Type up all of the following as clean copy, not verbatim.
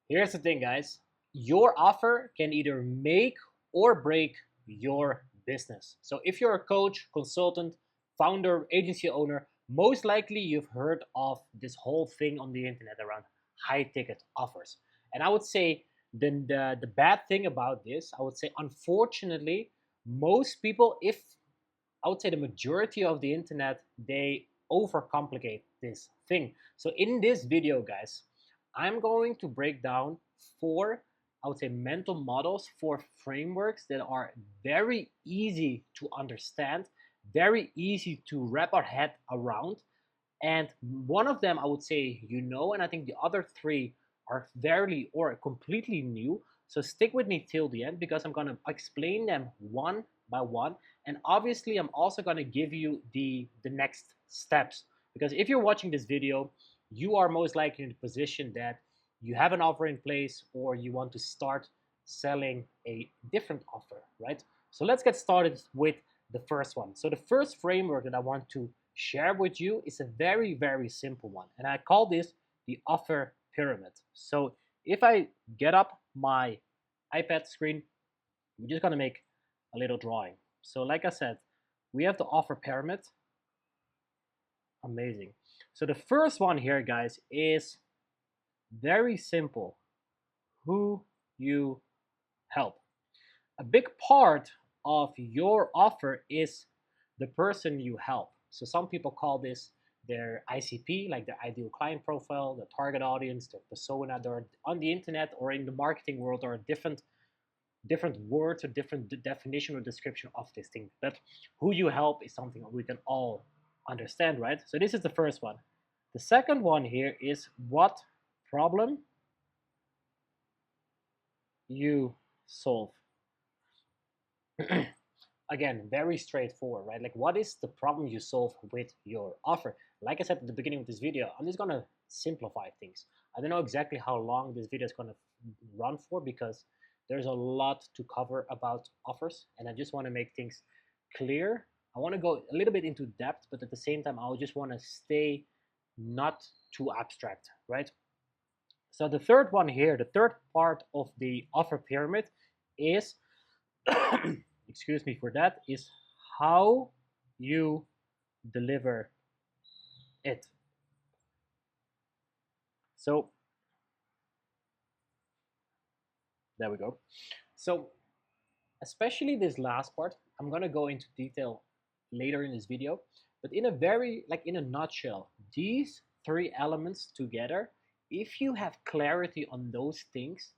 Here's the thing, guys. Your offer can either make or break your business. So if you're a coach, consultant, founder, agency owner, most likely you've heard of this whole thing on the internet around high ticket offers. And I would say the bad thing about this, I would say unfortunately, most people, if I would say the majority of the internet, they overcomplicate this thing. So in this video, guys, I'm going to break down four, I would say, mental models, four frameworks that are very easy to understand, very easy to wrap our head around. And one of them, I would say, and I think the other three are very or completely new. So stick with me till the end because I'm going to explain them one by one. And obviously, I'm also going to give you the next steps. Because if you're watching this video, you are most likely in the position that you have an offer in place or you want to start selling a different offer, right? So let's get started with the first one. So the first framework that I want to share with you is a very, very simple one. And I call this the offer pyramid. So if I get up my iPad screen, we're just gonna make a little drawing. So like I said, we have the offer pyramid. Amazing. So the first one here, guys, is very simple. Who you help. A big part of your offer is the person you help. So some people call this their ICP, like their ideal client profile, the target audience, their persona. They're on the internet or in the marketing world or different words or different definition or description of this thing. But who you help is something we can all understand, right? So this is the first one. The second one here is what problem you solve. Again, very straightforward, right? Like, what is the problem you solve with your offer? Like I said at the beginning of this video, I'm just gonna simplify things. I don't know exactly how long this video is gonna run for because there's a lot to cover about offers, and I just want to make things clear. I want to go a little bit into depth, but at the same time, I just want to stay not too abstract, right? So the third one here, the third part of the offer pyramid is excuse me for that, is how you deliver it. So there we go. So especially this last part, I'm gonna go into detail later in this video, but in a very, like in a nutshell, these three elements together, if you have clarity on those things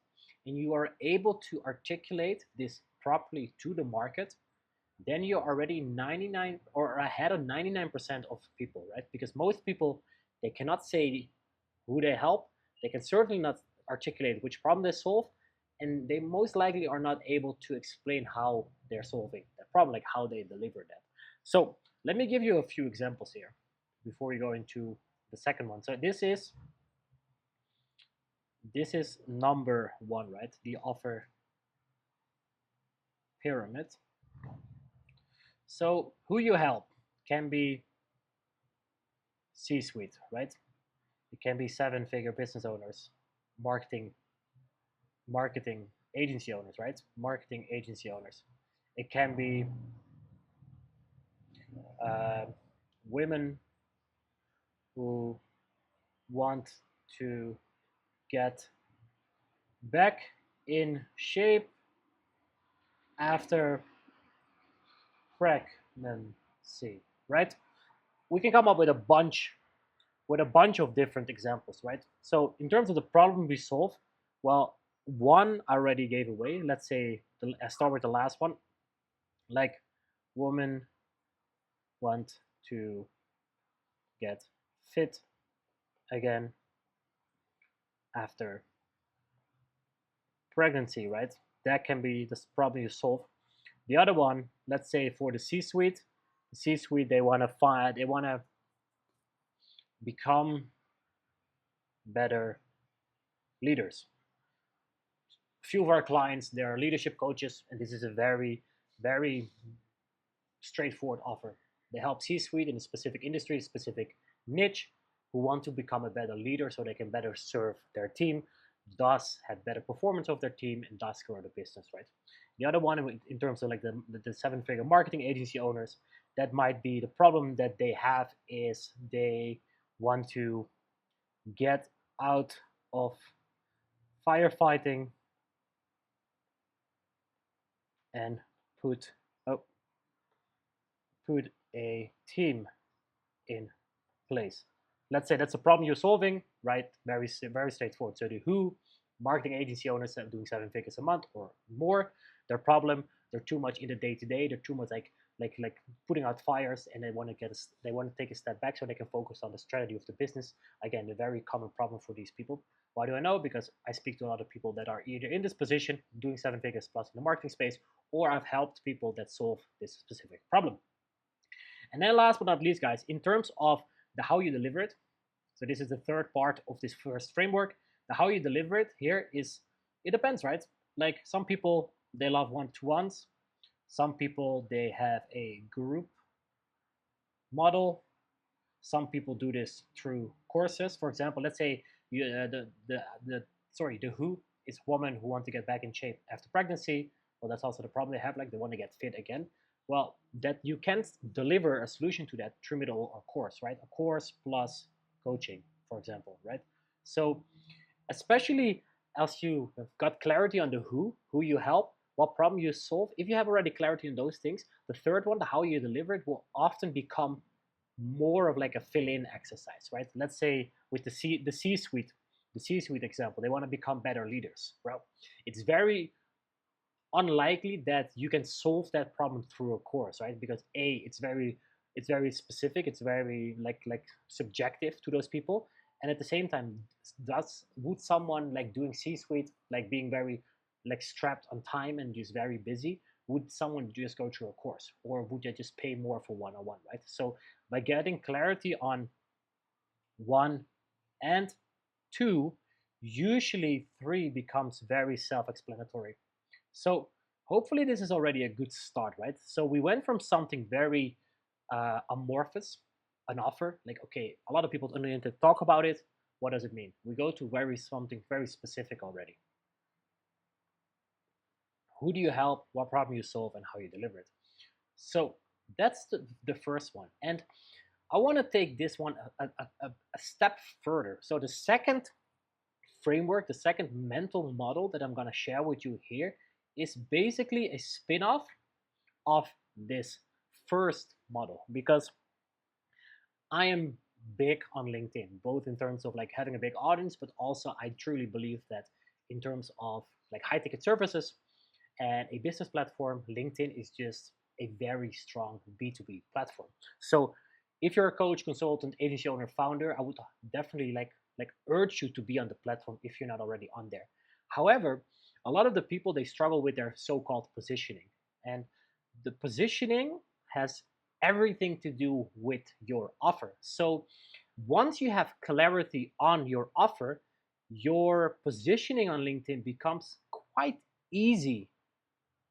and you are able to articulate this properly to the market, then you're already 99 or ahead of 99% of people, right? Because most people, they cannot say who they help, they can certainly not articulate which problem they solve, and they most likely are not able to explain how they're solving that problem, like how they deliver that. So let me give you a few examples here before we go into the second one. So this is number one, right? The offer pyramid. So who you help can be C-suite, right? It can be seven-figure business owners, marketing marketing agency owners, right? Marketing agency owners. It can be uh, women who want to get back in shape after pregnancy, right? We can come up with a bunch of different examples, right? So in terms of the problem we solve, well, one I already gave away. Let's say I start with the last one, like women want to get fit again after pregnancy, right? That can be the problem you solve. The other one, let's say for the C-suite, they want to become better leaders. A few of our clients, they are leadership coaches, and this is a very, very straightforward offer. They help C-suite in a specific industry, specific niche, who want to become a better leader so they can better serve their team. thus have better performance of their team and thus grow the business, right? The other one, in terms of like the seven-figure marketing agency owners, that might be the problem that they have is they want to get out of firefighting and put oh, put a team in place. Let's say that's a problem you're solving, right? Very straightforward. So the who marketing agency owners that are doing 7 figures a month or more, their problem, they're too much in the day to day. They're too much like putting out fires, and they want to take a step back so they can focus on the strategy of the business. Again, a very common problem for these people. Why do I know? Because I speak to a lot of people that are either in this position, doing 7 figures plus in the marketing space, or I've helped people that solve this specific problem. And then last but not least, guys, in terms of the how you deliver it, so this is the third part of this first framework. The how you deliver it here is, it depends, right? Like some people, they love one-to-ones. Some people, they have a group model. Some people do this through courses. For example, let's say the who is women who want to get back in shape after pregnancy. Well, that's also the problem they have, like they want to get fit again. Well, that you can deliver a solution to that through middle or course, right? A course plus coaching, for example, right? So especially as you have got clarity on the who you help, what problem you solve, if you have already clarity on those things, the third one, the how you deliver it, will often become more of like a fill-in exercise, right? Let's say with the C-suite, the C-suite example, they want to become better leaders. Well, it's very unlikely that you can solve that problem through a course, right? Because it's very specific, it's very like subjective to those people, and at the same time, would someone like doing C-suite, like being very like strapped on time and just very busy, would someone just go through a course, or would they just pay more for one-on-one, right? So by getting clarity on one and two, usually three becomes very self-explanatory. So hopefully this is already a good start, right? So we went from something very amorphous, an offer, like, okay, a lot of people on the internet talk about it. What does it mean? We go to something very specific already. Who do you help? What problem you solve, and how you deliver it? So that's the first one. And I want to take this one a step further. So the second framework, the second mental model that I'm going to share with you here is basically a spin-off of this first model, because I am big on LinkedIn, both in terms of like having a big audience, but also I truly believe that in terms of like high ticket services and a business platform, LinkedIn is just a very strong B2B platform. So if you're a coach, consultant, agency owner, founder, I would definitely like urge you to be on the platform if you're not already on there. However, a lot of the people, they struggle with their so-called positioning. And the positioning has everything to do with your offer. So once you have clarity on your offer, your positioning on LinkedIn becomes quite easy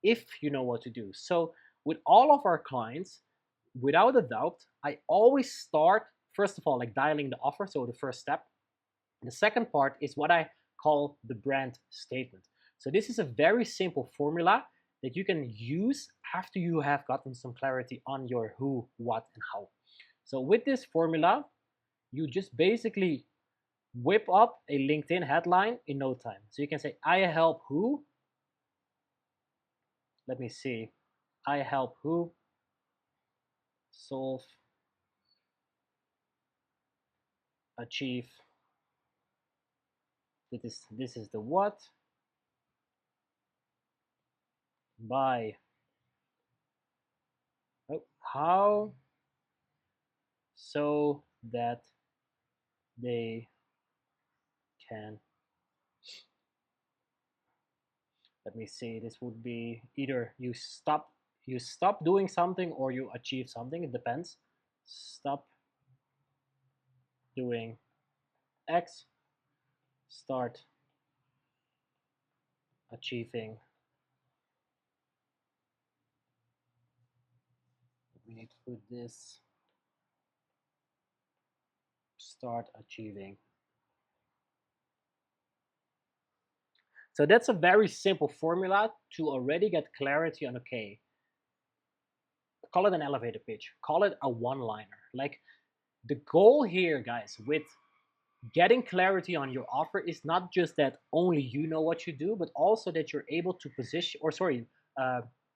if you know what to do. So with all of our clients, without a doubt, I always start first of all like dialing the offer, so the first step. The second part is what I call the brand statement. So this is a very simple formula that you can use after you have gotten some clarity on your who, what, and how. So with this formula, you just basically whip up a LinkedIn headline in no time. So you can say, I help who? Let me see. I help who solve, achieve. This is the what by how, so that they can, let me see, this would be either you stop doing something or you achieve something, it depends. Stop doing X, start achieving, let me put this, start achieving So that's a very simple formula to already get clarity on, okay, call it an elevator pitch, call it a one-liner. Like, the goal here, guys, with getting clarity on your offer is not just that only you know what you do, but also that you're able to position, or sorry,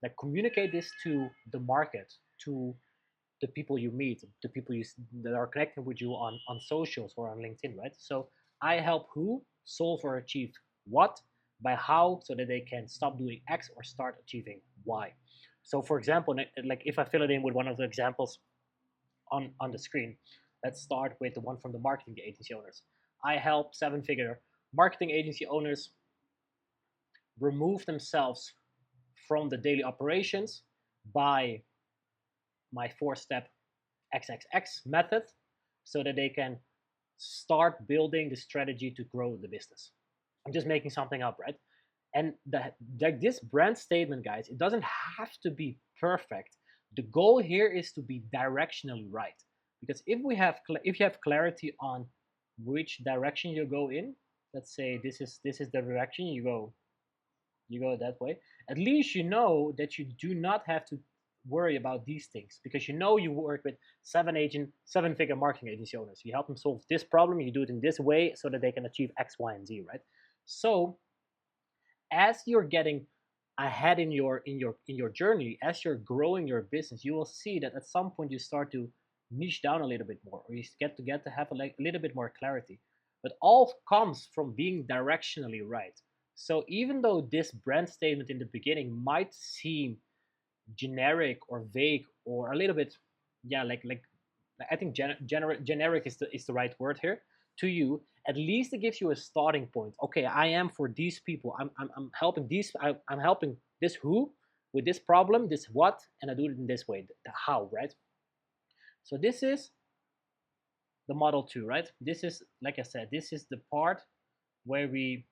like communicate this to the market, to the people you meet, the people that are connecting with you on socials or on LinkedIn, right? So I help who solve or achieve what by how, so that they can stop doing X or start achieving Y. So for example, like if I fill it in with one of the examples on the screen, let's start with the one from the marketing agency owners. I help seven-figure marketing agency owners remove themselves from the daily operations by my four-step XXX method, so that they can start building the strategy to grow the business. I'm just making something up, right? And like this brand statement, guys, it doesn't have to be perfect. The goal here is to be directionally right. Because if you have clarity on which direction you go in, let's say this is the direction you go that way, at least you know that you do not have to worry about these things, because you know you work with seven-figure marketing agency owners. You help them solve this problem, you do it in this way so that they can achieve X, Y, and Z, right? So as you're getting ahead in your journey, as you're growing your business, you will see that at some point you start to niche down a little bit more, or you get to have a little bit more clarity. But all comes from being directionally right. So even though this brand statement in the beginning might seem generic or vague or a little bit, yeah, like I think generic is the right word here to you. At least it gives you a starting point. Okay, I am for these people. I'm helping I'm helping this who with this problem, this what, and I do it in this way. The how, right? So this is the model two, right? This is, like I said, this is the part where we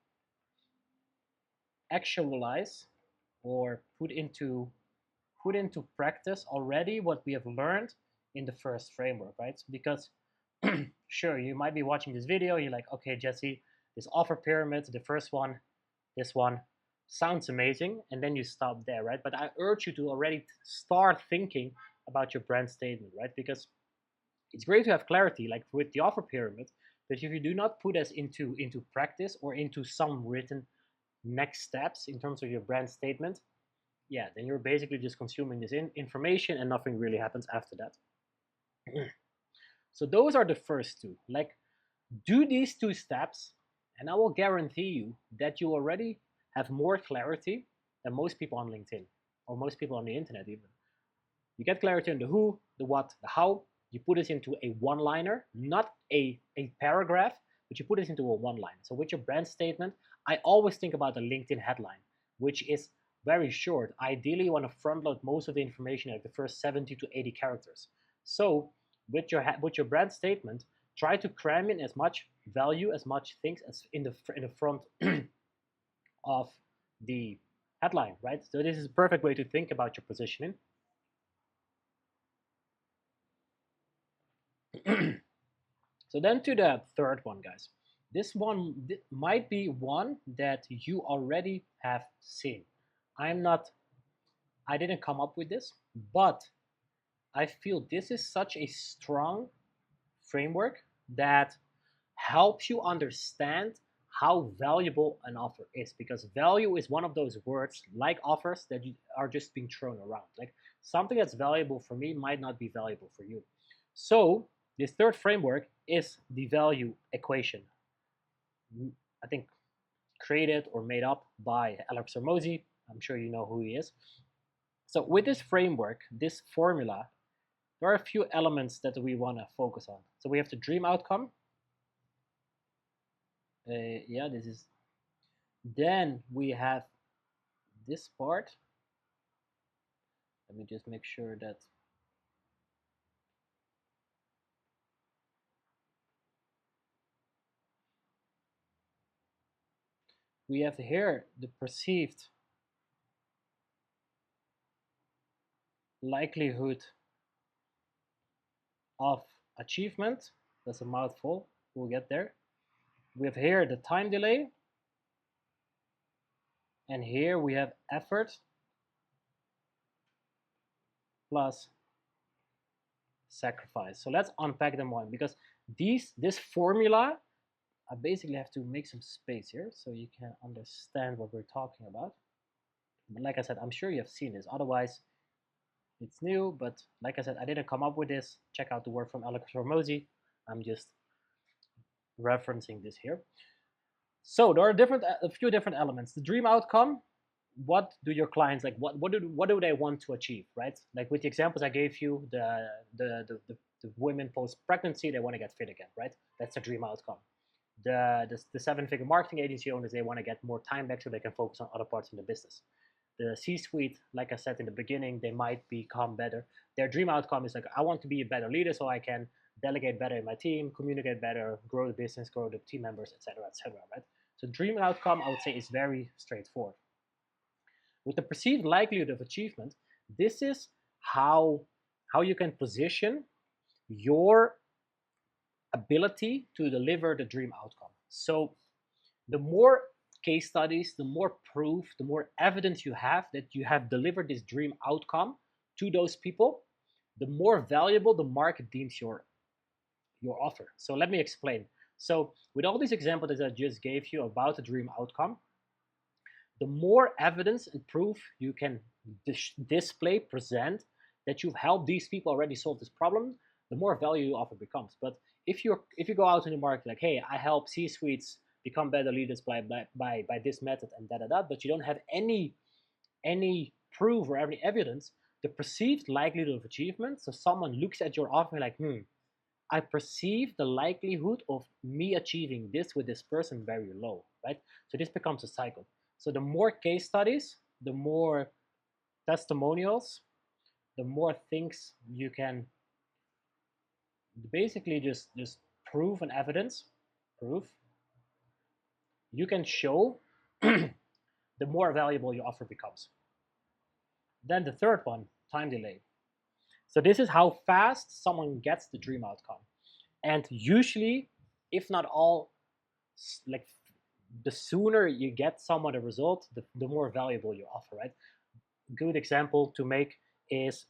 actualize or put into practice already what we have learned in the first framework, right? Because sure, you might be watching this video, you're like, okay, Jesse, this offer pyramid, the first one, this one, sounds amazing, and then you stop there, right? But I urge you to already start thinking about your brand statement, right? Because it's great to have clarity, like with the offer pyramid, but if you do not put us into practice or into some written next steps in terms of your brand statement, yeah, then you're basically just consuming this information and nothing really happens after that. So those are the first two. Like, do these two steps, and I will guarantee you that you already have more clarity than most people on LinkedIn or most people on the internet even. You get clarity on the who, the what, the how. You put this into a one-liner, not a paragraph, but you put this into a one-line. So with your brand statement, I always think about the LinkedIn headline, which is very short. Ideally, you want to front load most of the information at the first 70 to 80 characters. So with your brand statement, try to cram in as much value, as much things as in the front of the headline, right? So this is a perfect way to think about your positioning. So then to the third one, guys. This one might be one that you already have seen. I'm not, I didn't come up with this, but I feel this is such a strong framework that helps you understand how valuable an offer is, because value is one of those words like offers that are just being thrown around. Like, something that's valuable for me might not be valuable for you. So this third framework is the value equation. I think created or made up by Alex Hormozi. I'm sure you know who he is. So with this framework, this formula, there are a few elements that we want to focus on. So we have the dream outcome. Yeah, this is. Then we have this part. Let me just make sure that. We have here the perceived likelihood of achievement. That's a mouthful. We'll get there. We have here the time delay. And here we have effort plus sacrifice. So let's unpack them one, because this formula, I basically have to make some space here so you can understand what we're talking about. But like I said, I'm sure you have seen this. Otherwise, it's new. But like I said, I didn't come up with this. Check out the work from Alex Hormozi. I'm just referencing this here. So there are a few different elements. The dream outcome. What do your clients like? What do they want to achieve, right? Like with the examples I gave you, the women post pregnancy, they want to get fit again, right? That's a dream outcome. The 7-figure marketing agency owners, they want to get more time back so they can focus on other parts in the business. The C-suite, like I said in the beginning, they might become better. Their dream outcome is like, I want to be a better leader so I can delegate better in my team, communicate better, grow the business, grow the team members, etc., right? So dream outcome, I would say, is very straightforward. With the perceived likelihood of achievement, this is how you can position your ability to deliver the dream outcome. So the more case studies, the more proof, the more evidence you have that you have delivered this dream outcome to those people, the more valuable the market deems your offer. So let me explain. So with all these examples that I just gave you about the dream outcome, the more evidence and proof you can display, present, that you've helped these people already solve this problem, the more value your offer becomes. But if you go out in the market like, hey, I help C-suites become better leaders by this method and da, but you don't have any proof or any evidence, the perceived likelihood of achievement, so someone looks at your offer like, I perceive the likelihood of me achieving this with this person very low, right? So this becomes a cycle. So the more case studies, the more testimonials, the more things you can basically just prove and evidence, you can show, the more valuable your offer becomes. Then the third one, time delay. So this is how fast someone gets the dream outcome. And usually, if not all, like the sooner you get someone a result, the more valuable you offer, right? Good example to make is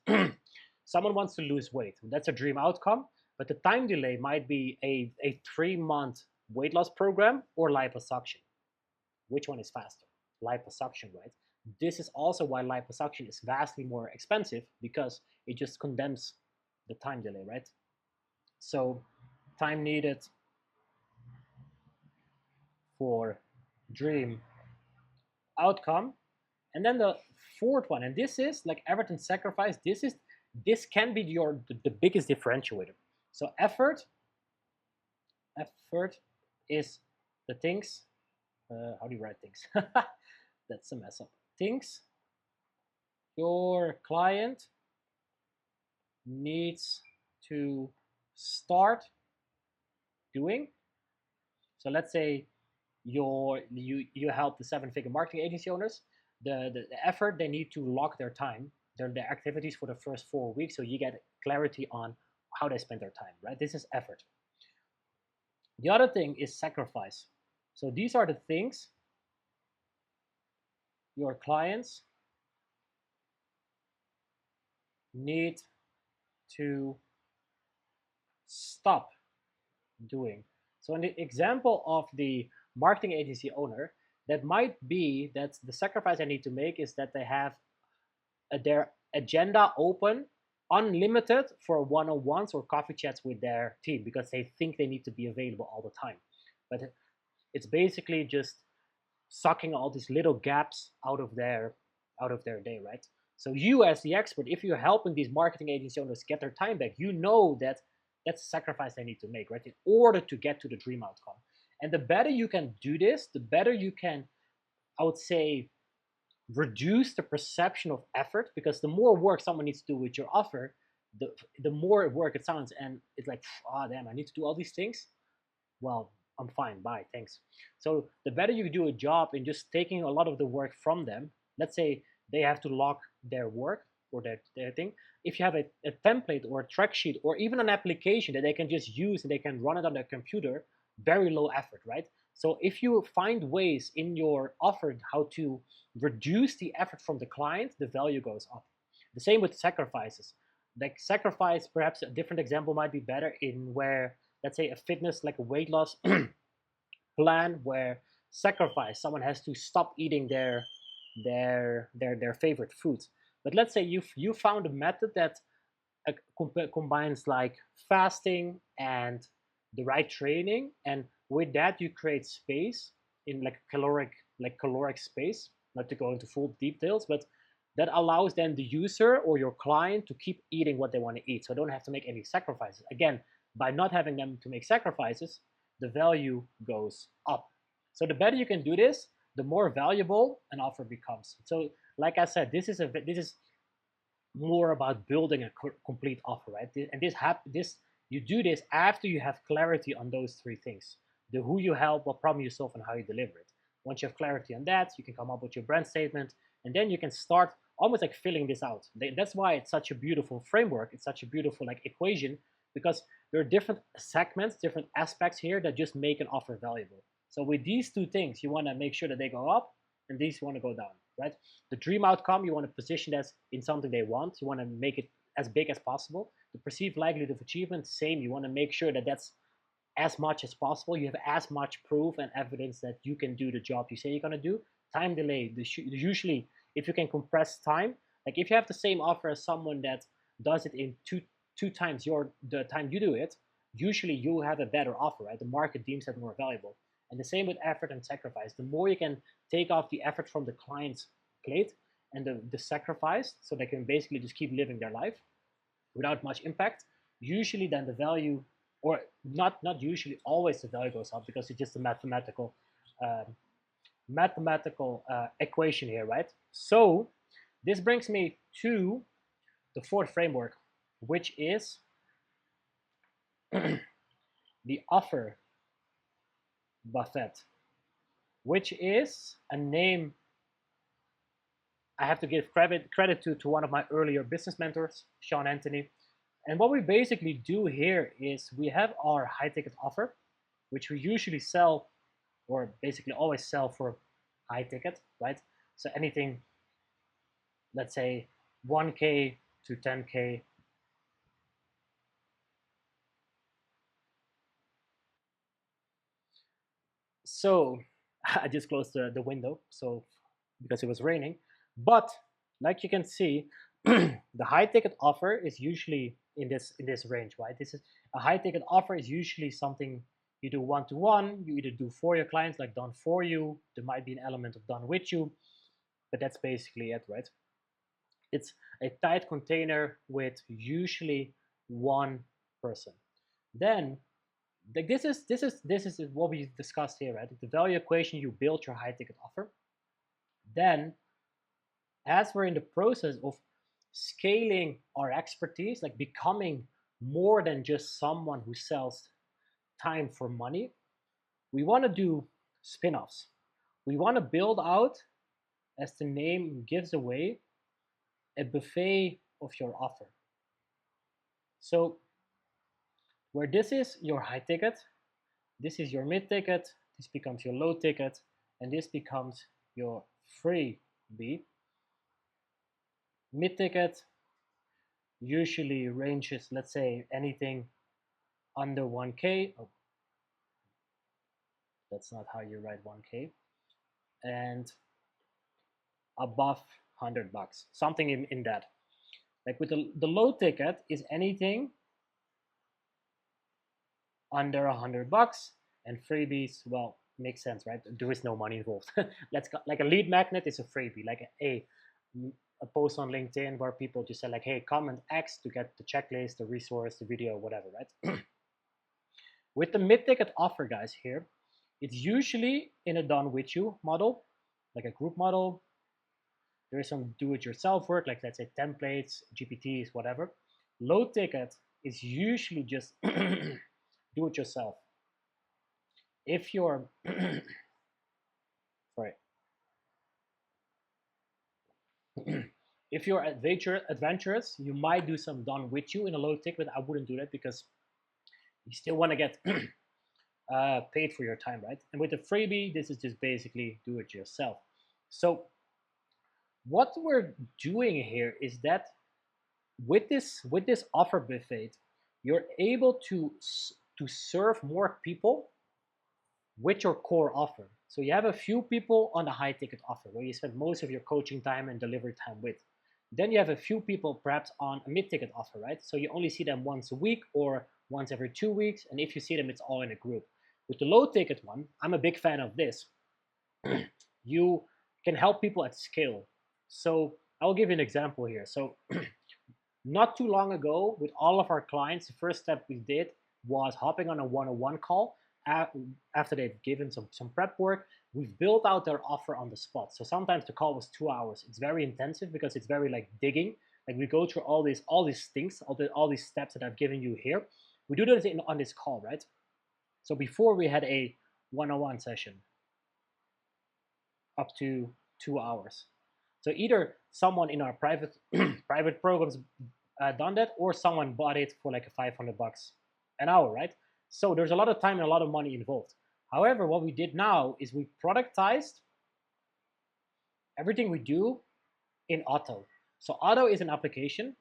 someone wants to lose weight. That's a dream outcome, but the time delay might be a 3-month weight loss program or liposuction. Which one is faster? Liposuction, right? This is also why liposuction is vastly more expensive, because it just condemns the time delay, right? So time needed for dream outcome. And then the fourth one, and this is like effort and sacrifice, this can be the biggest differentiator. So effort is the things, how do you write things? That's a mess up. Things your client needs to start doing. So let's say you help the 7-figure marketing agency owners. The effort, they need to lock their time, their activities for the first 4 weeks, so you get clarity on how they spend their time, right? This is effort. The other thing is sacrifice. So these are the things your clients need to stop doing. So in the example of the marketing agency owner, that might be that the sacrifice I need to make is that they have their agenda open, unlimited, for one-on-ones or coffee chats with their team, because they think they need to be available all the time. But it's basically just sucking all these little gaps out of their day, right? So you, as the expert, if you're helping these marketing agency owners get their time back, you know that that's a sacrifice they need to make, right, in order to get to the dream outcome. And the better you can do this, the better you can, I would say, reduce the perception of effort, because the more work someone needs to do with your offer, the more work it sounds, and it's like, oh damn, I need to do all these things. Well, I'm fine, bye, thanks. So the better you do a job in just taking a lot of the work from them. Let's say they have to log their work or their thing. If you have a template or a track sheet or even an application that they can just use and they can run it on their computer, very low effort, right? So if you find ways in your offer how to reduce the effort from the client, the value goes up. The same with sacrifices. Like sacrifice, perhaps a different example might be better in where, let's say, a fitness, like a weight loss plan, where sacrifice, someone has to stop eating their favorite foods. But let's say you found a method that combines like fasting and the right training, and with that you create space in like caloric space, not to go into full details, but that allows then the user or your client to keep eating what they want to eat, so don't have to make any sacrifices. Again, by not having them to make sacrifices, the value goes up. So the better you can do this, the more valuable an offer becomes. So like I said, this is more about building a complete offer, right? And this you do this after you have clarity on those three things: the who you help, what problem you solve, and how you deliver it. Once you have clarity on that, you can come up with your brand statement, and then you can start almost like filling this out. That's why it's such a beautiful framework. It's such a beautiful like equation, because there are different segments, different aspects here that just make an offer valuable. So with these two things, you want to make sure that they go up, and these want to go down, right? The dream outcome, you want to position as in something they want. You want to make it as big as possible. The perceived likelihood of achievement, same. You want to make sure that that's as much as possible. You have as much proof and evidence that you can do the job you say you're going to do. Time delay, usually if you can compress time, like if you have the same offer as someone that does it in two times the time you do it, usually you have a better offer, right? The market deems that more valuable. And the same with effort and sacrifice. The more you can take off the effort from the client's plate and the sacrifice, so they can basically just keep living their life without much impact, usually then the value, or not usually, always the value goes up, because it's just a mathematical equation here, right? So this brings me to the fourth framework, which is the offer buffet, which is a name I have to give credit to one of my earlier business mentors, Sean Anthony. And what we basically do here is we have our high ticket offer, which we usually sell, or basically always sell for high ticket, right? So anything, let's say 1K to 10K. So I just closed the window, so because it was raining. But like you can see, the high ticket offer is usually in this range, right? This is a high ticket offer is usually something you do one to one. You either do for your clients, like done for you. There might be an element of done with you, but that's basically it, right? It's a tight container with usually one person. Then like this is what we discussed here, right? The value equation, you build your high ticket offer. Then as we're in the process of scaling our expertise, like becoming more than just someone who sells time for money, we want to do spin-offs. We want to build out, as the name gives away, a buffet of your offer. So where this is your high ticket, this is your mid ticket, this becomes your low ticket, and this becomes your freebie. Mid ticket usually ranges, let's say, anything under 1K. Oh, that's not how you write 1K. And above 100 bucks, something in that. Like with the low ticket is anything under 100 bucks, and freebies, well, makes sense, right? There is no money involved. Let's go, like a lead magnet is a freebie, like a post on LinkedIn where people just say like, hey, comment X to get the checklist, the resource, the video, whatever, right? With the mid-ticket offer, guys, here, it's usually in a done with you model, like a group model. There is some do-it-yourself work, like let's say templates, GPTs, whatever. Low ticket is usually just do it yourself. If you're sorry, if you're adventurous, you might do some done with you in a low ticket. I wouldn't do that because you still want to get paid for your time, right? And with the freebie, this is just basically do it yourself. So what we're doing here is that with this offer buffet, you're able to serve more people with your core offer. So you have a few people on the high ticket offer where you spend most of your coaching time and delivery time with. Then you have a few people perhaps on a mid ticket offer, right? So you only see them once a week or once every 2 weeks. And if you see them, it's all in a group. With the low ticket one, I'm a big fan of this. You can help people at scale. So I'll give you an example here. So not too long ago, with all of our clients, the first step we did was hopping on a one-on-one call. After they've given some prep work, we've built out their offer on the spot. So sometimes the call was 2 hours. It's very intensive because it's very like digging. Like we go through all these things, all these steps that I've given you here. We do this on this call, right? So before we had a one-on-one session up to 2 hours. So either someone in our private private programs done that, or someone bought it for like $500 an hour, right? So there's a lot of time and a lot of money involved. However, what we did now is we productized everything we do in Otto. So Otto is an application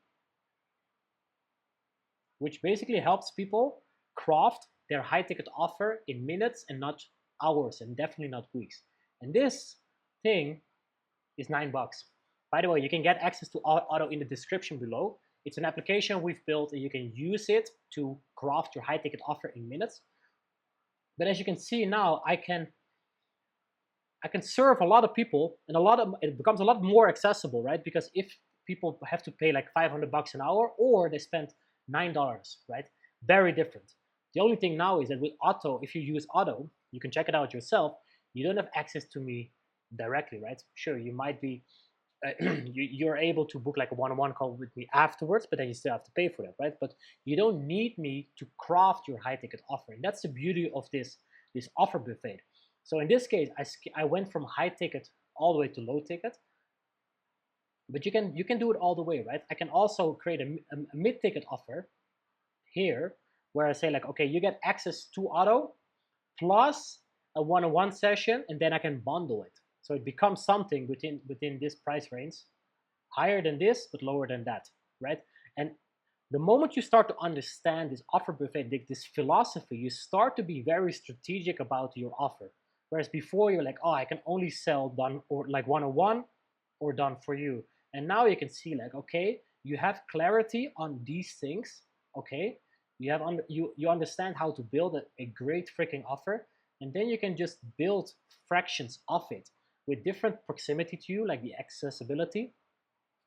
which basically helps people craft their high ticket offer in minutes and not hours, and definitely not weeks. And this thing is $9. By the way, you can get access to Otto in the description below. It's an application we've built and you can use it to craft your high ticket offer in minutes. But as you can see now, I can serve a lot of people, and it becomes a lot more accessible, right? Because if people have to pay like $500 an hour, or they spend $9, right? Very different. The only thing now is that with Otto, if you use Otto, you can check it out yourself. You don't have access to me directly, right? Sure, you might be you're able to book like a one-on-one call with me afterwards, but then you still have to pay for that, right? But you don't need me to craft your high ticket offer, and that's the beauty of this offer buffet. So in this case, I went from high ticket all the way to low ticket, but you can do it all the way, right? I can also create a mid ticket offer here where I say like, okay, you get access to Otto plus a one-on-one session, and then I can bundle it. So it becomes something within this price range, higher than this, but lower than that, right? And the moment you start to understand this offer buffet, this philosophy, you start to be very strategic about your offer. Whereas before you're like, oh, I can only sell done or like one-on-one or done for you. And now you can see like, okay, you have clarity on these things, okay? You understand how to build a great freaking offer, and then you can just build fractions of it with different proximity to you, like the accessibility.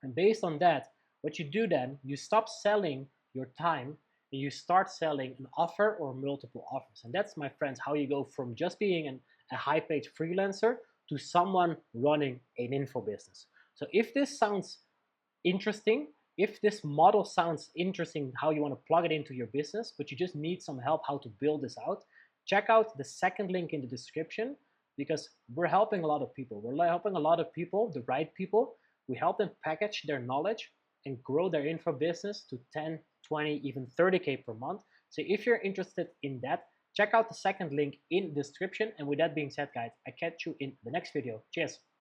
And based on that, what you do then, you stop selling your time and you start selling an offer or multiple offers. And that's, my friends, how you go from just being a high-paid freelancer to someone running an info business. So if this sounds interesting, if this model sounds interesting, how you want to plug it into your business, but you just need some help how to build this out, check out the second link in the description, because we're helping a lot of people. We're helping a lot of people, the right people. We help them package their knowledge and grow their info business to 10, 20, even 30K per month. So if you're interested in that, check out the second link in the description. And with that being said, guys, I catch you in the next video. Cheers.